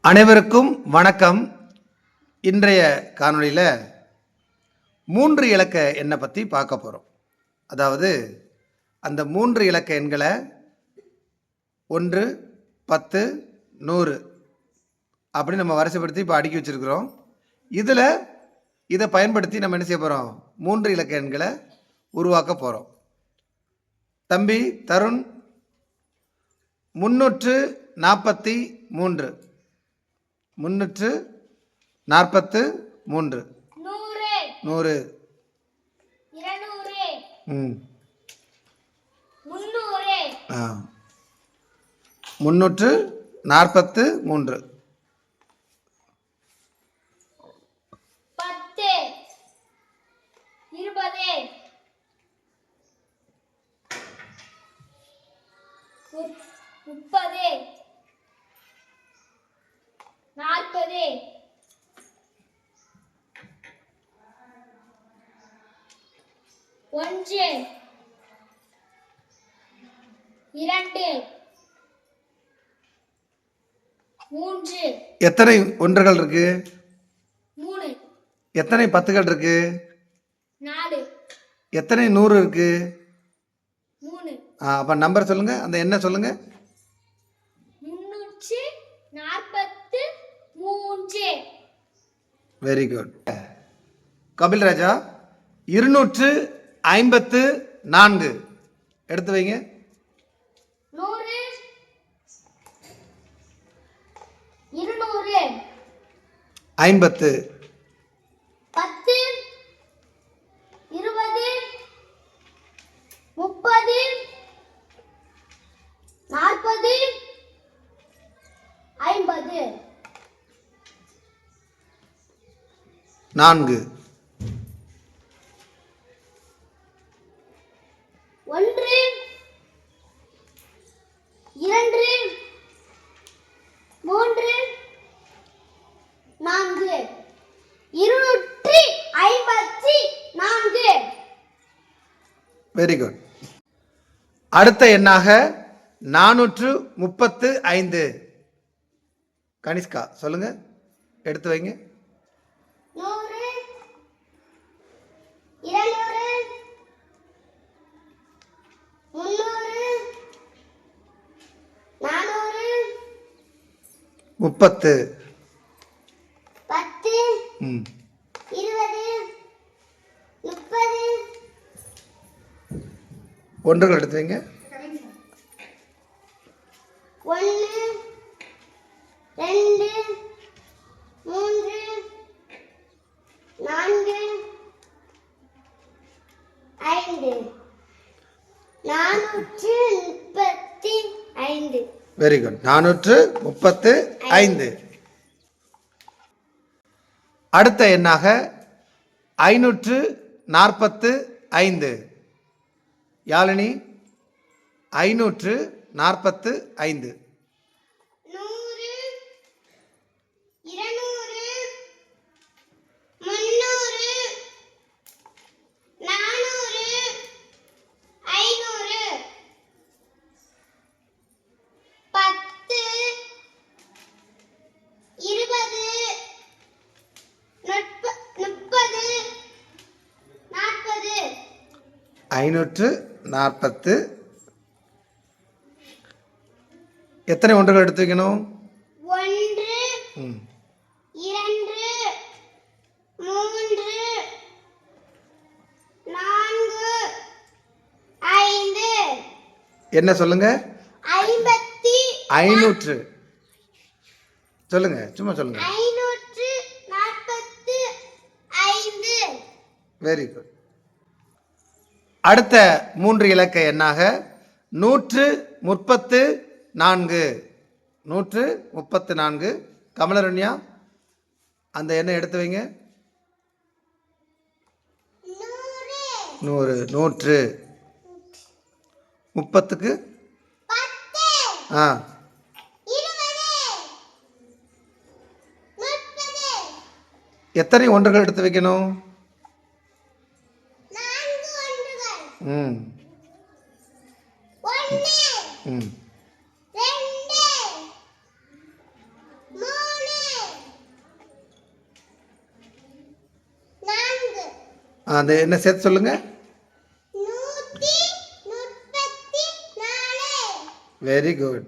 அனைவருக்கும் வணக்கம். இன்றைய காணொளியில் 3 இலக்க எண்ணை பற்றி பார்க்க போகிறோம். அதாவது அந்த 3 இலக்க எண்களை 1, 10, 100 அப்படி நம்ம வரிசைப்படுத்தி இப்போ அடுக்கி வச்சுருக்கிறோம். இதை பயன்படுத்தி நம்ம என்ன செய்ய போகிறோம்? 3 இலக்க எண்களை உருவாக்க போகிறோம். தம்பி தருண் 343 343 100 343 எத்தனை ஒன்றுகள் இருக்கு? 3. எத்தனை 10கள் இருக்கு? 4. எத்தனை 100 இருக்கு? 3. அப்ப நம்பர் சொல்லுங்க, அந்த எண்ணை சொல்லுங்க. 343. Very good. கபில் ராஜா 254 எடுத்து வைங்க. 100 200 50 10 20 30 40 50 4 1 2 3 4 254. Very good. அடுத்த எண்ணாக 435 கனிஷ்கா சொல்லுங்க, எடுத்து வைங்க. 100 200 300 400 30 10 20 30 ஒன்றுகள் எடுத்து வைங்க. 1 2 3 4 5 435. Very good. 435. அடுத்த எண்ணாக 545 யாழினி 545 100 200 300 400 500 10 20 30 40 540. எத்தனை ஒன்றுகள் எடுத்து வைக்கணும்? 1 2 3 4 5. என்ன சொல்லுங்க? 500 சொல்லுங்க, சும்மா சொல்லுங்க. 545. Very good. அடுத்த 3 இலக்க எண்ணாக 134 கமலரண்யா அந்த எண்ணை எடுத்து வைங்க. 100 100 30க்கு 10 எத்தனை ஒன்றுகள் எடுத்து வைக்கணும்? 4 ஒன்றுகள். 1 2 3 அந்த என்ன சேர்த்து சொல்லுங்கள். 134. Very good.